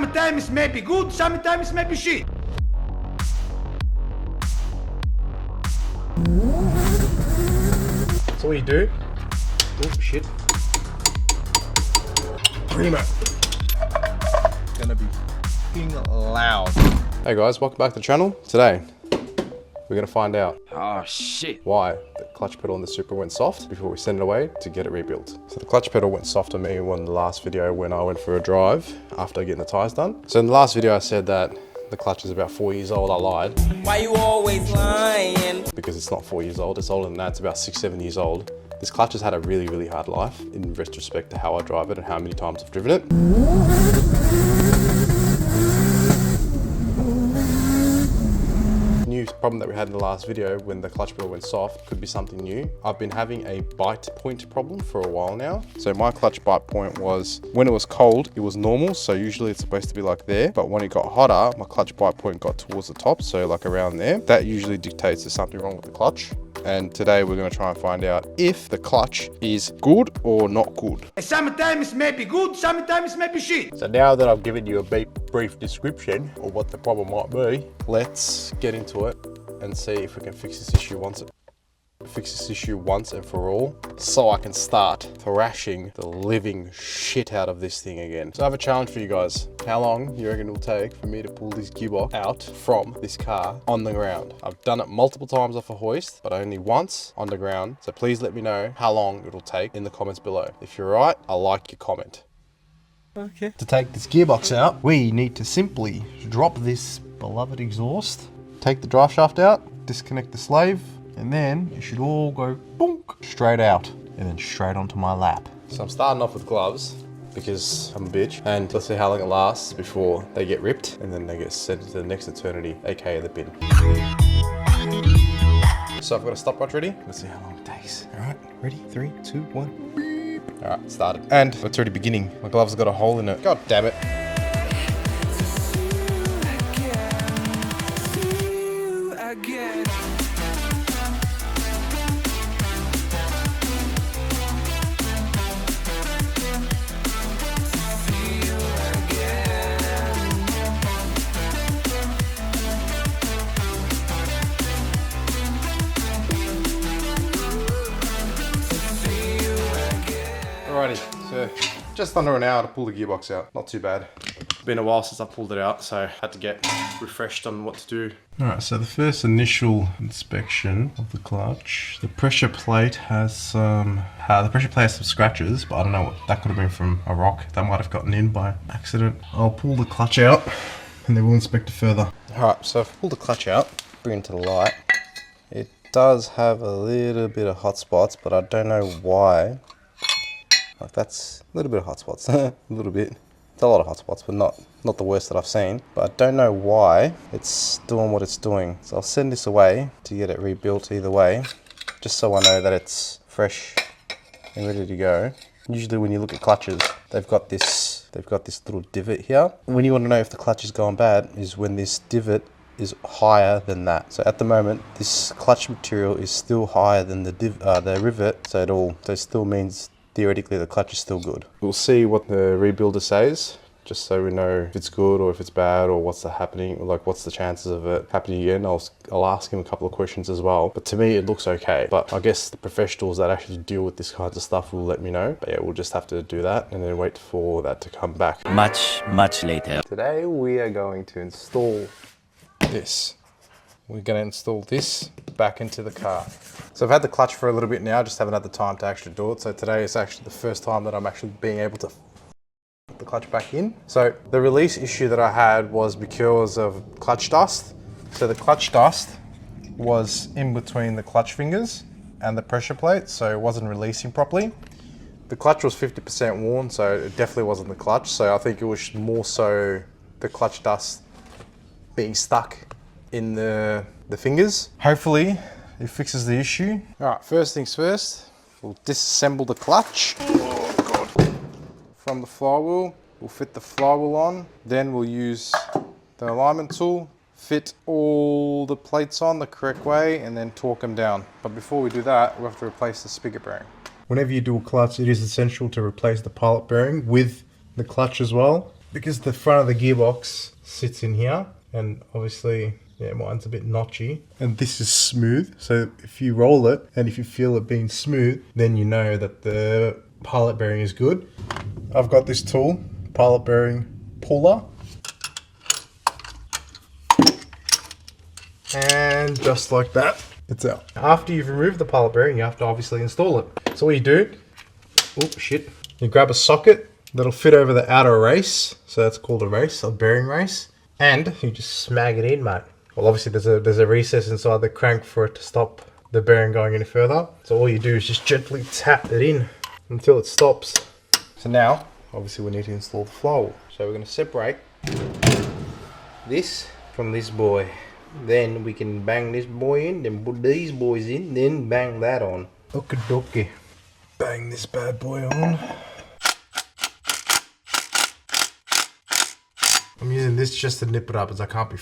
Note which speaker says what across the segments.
Speaker 1: Sometimes may be good, sometimes may be shit.
Speaker 2: So what you do? Oh shit. Primo. Gonna be f***ing loud. Hey guys, welcome back to the channel. Today, we're gonna find out why the clutch pedal on the Supra went soft before we send it away to get it rebuilt. So the clutch pedal went soft on me in the last video when I went for a drive after getting the tires done. So in the last video I said that the clutch is about 4 years old. I lied.
Speaker 3: Why you always lying?
Speaker 2: Because it's not 4 years old, it's older than that, it's about 6-7 years old. This clutch has had a really hard life in retrospect to how I drive it and how many times I've driven it. New problem that we had in the last video when the clutch pedal went soft could be something new. I've been having a bite point problem for a while now. So my clutch bite point was, when it was cold, it was normal. So usually it's supposed to be like there, but when it got hotter, my clutch bite point got towards the top. So like around there, that usually dictates there's something wrong with the clutch. And today we're going to try and find out if the clutch is good or not good.
Speaker 1: Sometimes may be good, sometimes may be shit.
Speaker 2: So now that I've given you a brief description of what the problem might be, let's get into it and see if we can fix this issue once and for all, so I can start thrashing the living shit out of this thing again. So I have a challenge for you guys. How long do you reckon it'll take for me to pull this gearbox out from this car on the ground? I've done it multiple times off a hoist, but only once on the ground. So please let me know how long it'll take in the comments below. If you're right, I like your comment. Okay. To take this gearbox out, we need to simply drop this beloved exhaust, take the drive shaft out, disconnect the slave, and then it should all go boonk straight out and then straight onto my lap. So I'm starting off with gloves because I'm a bitch, and let's see how long it lasts before they get ripped and then they get sent to the next eternity, aka the bin. So I've got a stopwatch ready. Let's see how long it takes. All right, ready? 3, 2, 1. Beep. All right, started. And it's already beginning. My glove's got a hole in it. God damn it. Alrighty, so just under an hour to pull the gearbox out. Not too bad. It's been a while since I pulled it out, so I had to get refreshed on what to do. Alright, so the first initial inspection of the clutch, the pressure plate has some scratches, but I don't know what that could have been from a rock that might have gotten in by accident. I'll pull the clutch out and then we'll inspect it further. Alright, so I've pulled the clutch out, bring it to the light. It does have a little bit of hot spots, but I don't know why. Like that's a little bit of hot spots, a little bit. It's a lot of hot spots, but not the worst that I've seen. But I don't know why it's doing what it's doing. So I'll send this away to get it rebuilt either way, just so I know that it's fresh and ready to go. Usually when you look at clutches, they've got this little divot here. When you want to know if the clutch is going bad is when this divot is higher than that. So at the moment, this clutch material is still higher than the rivet, so it still means theoretically the clutch is still good. We'll see what the rebuilder says, just so we know if it's good or if it's bad or what's happening, like what's the chances of it happening again. I'll ask him a couple of questions as well. But to me, it looks okay. But I guess the professionals that actually deal with this kinds of stuff will let me know. But yeah, we'll just have to do that and then wait for that to come back.
Speaker 3: Much later.
Speaker 2: Today we are going to install this. We're going to install this back into the car. So I've had the clutch for a little bit now, just haven't had the time to actually do it. So today is actually the first time that I'm actually being able to put the clutch back in. So the release issue that I had was because of clutch dust. So the clutch dust was in between the clutch fingers and the pressure plate, so it wasn't releasing properly. The clutch was 50% worn, so it definitely wasn't the clutch. So I think it was more so the clutch dust being stuck in the fingers. Hopefully it fixes the issue. All right, first things first, we'll disassemble the clutch. Oh God. From the flywheel, we'll fit the flywheel on. Then we'll use the alignment tool, fit all the plates on the correct way, and then torque them down. But before we do that, we have to replace the spigot bearing. Whenever you do a clutch, it is essential to replace the pilot bearing with the clutch as well. because the front of the gearbox sits in here, and obviously, yeah, mine's a bit notchy. And this is smooth, so if you roll it, and if you feel it being smooth, then you know that the pilot bearing is good. I've got this tool, pilot bearing puller. And just like that, it's out. After you've removed the pilot bearing, you have to obviously install it. So what you do, oh shit, you grab a socket that'll fit over the outer race. So that's called a race, a bearing race. And you just smag it in, mate. Well, obviously there's a recess inside the crank for it to stop the bearing going any further. So all you do is just gently tap it in until it stops. So now, obviously we need to install the flywheel. So we're gonna separate this from this boy. Then we can bang this boy in, then put these boys in, then bang that on. Okie dokie. Bang this bad boy on. I'm using this just to nip it up, as I can't be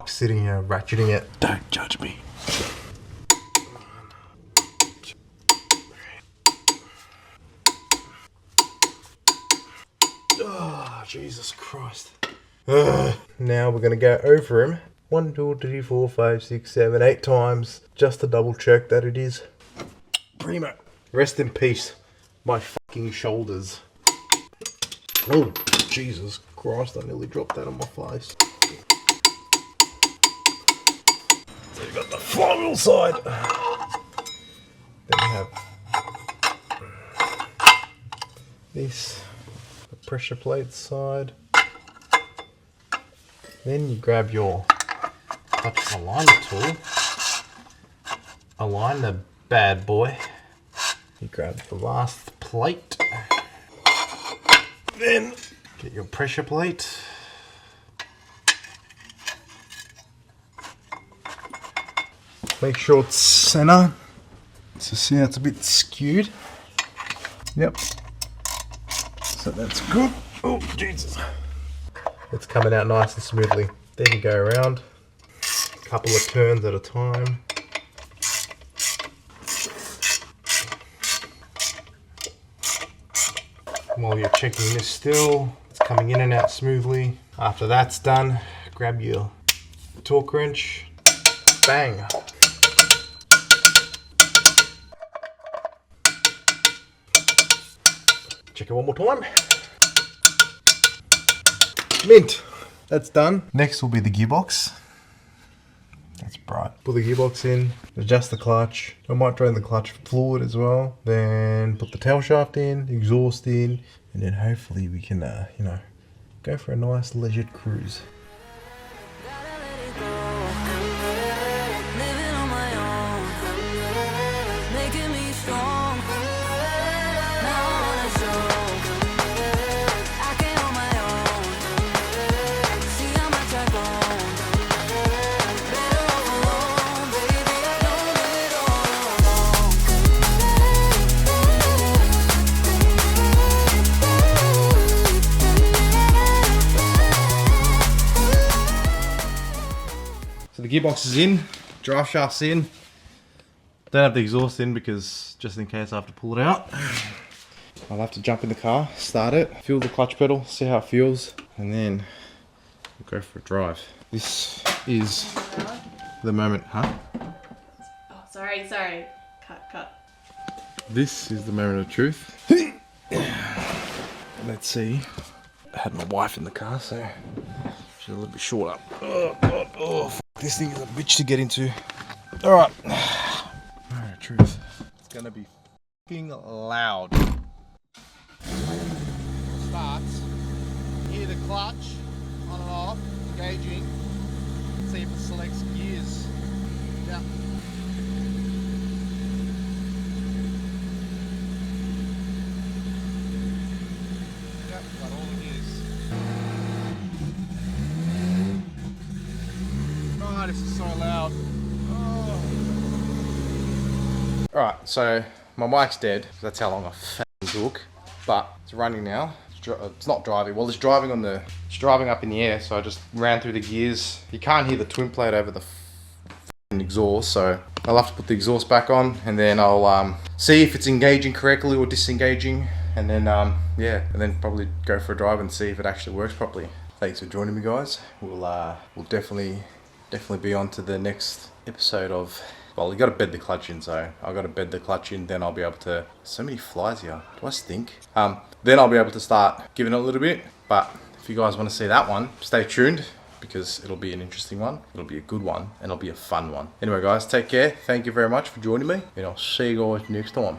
Speaker 2: sitting here ratcheting it. Don't judge me. Oh, Jesus Christ. Now we're gonna go over him 1, 2, 3, 4, 5, 6, 7, 8 times just to double check that it is primo. Rest in peace, my fucking shoulders. Oh, Jesus Christ, I nearly dropped that on my face. So you got the flywheel side. Then you have this, the pressure plate side. Then you grab your clutch alignment tool, align the bad boy. You grab the last plate, then get your pressure plate. Make sure it's center. So see how it's a bit skewed. Yep. So that's good. Oh, Jesus. It's coming out nice and smoothly. Then you go around a couple of turns at a time. While you're checking this still, it's coming in and out smoothly. After that's done, grab your torque wrench, bang. Check it one more time. Mint. That's done. Next will be the gearbox. That's bright. Put the gearbox in, adjust the clutch. I might drain the clutch fluid as well. Then put the tail shaft in, exhaust in, and then hopefully we can, you know, go for a nice leisured cruise. So the gearbox is in, drive shaft's in. Don't have the exhaust in because just in case I have to pull it out. I'll have to jump in the car, start it, feel the clutch pedal, see how it feels, and then we'll go for a drive. This is the moment, huh?
Speaker 4: Oh, sorry. Cut.
Speaker 2: This is the moment of truth. Let's see. I had my wife in the car, so she's a little bit short up. Oh, God. Oh, f this thing is a bitch to get into. Alright. Alright, truth. It's gonna be f***ing loud. Starts. Hear the clutch on and off, engaging. See if it selects gears. Yeah. Yep, got all the gears. Oh, this is so loud. Oh. Alright, so my bike's dead. That's how long I f***ing took. But it's running now. It's not driving. Well, it's driving on the. It's driving up in the air. So I just ran through the gears. You can't hear the twin plate over the exhaust. So I'll have to put the exhaust back on, and then I'll see if it's engaging correctly or disengaging, and then yeah, and then probably go for a drive and see if it actually works properly. Thanks for joining me, guys. We'll definitely be on to the next episode of, well, you got to bed the clutch in, so I got to bed the clutch in, then I'll be able to, so many flies here, do I stink? Then I'll be able to start giving it a little bit. But if you guys want to see that one, stay tuned, because it'll be an interesting one, it'll be a good one, and it'll be a fun one. Anyway guys, take care, thank you very much for joining me, and I'll see you guys next time.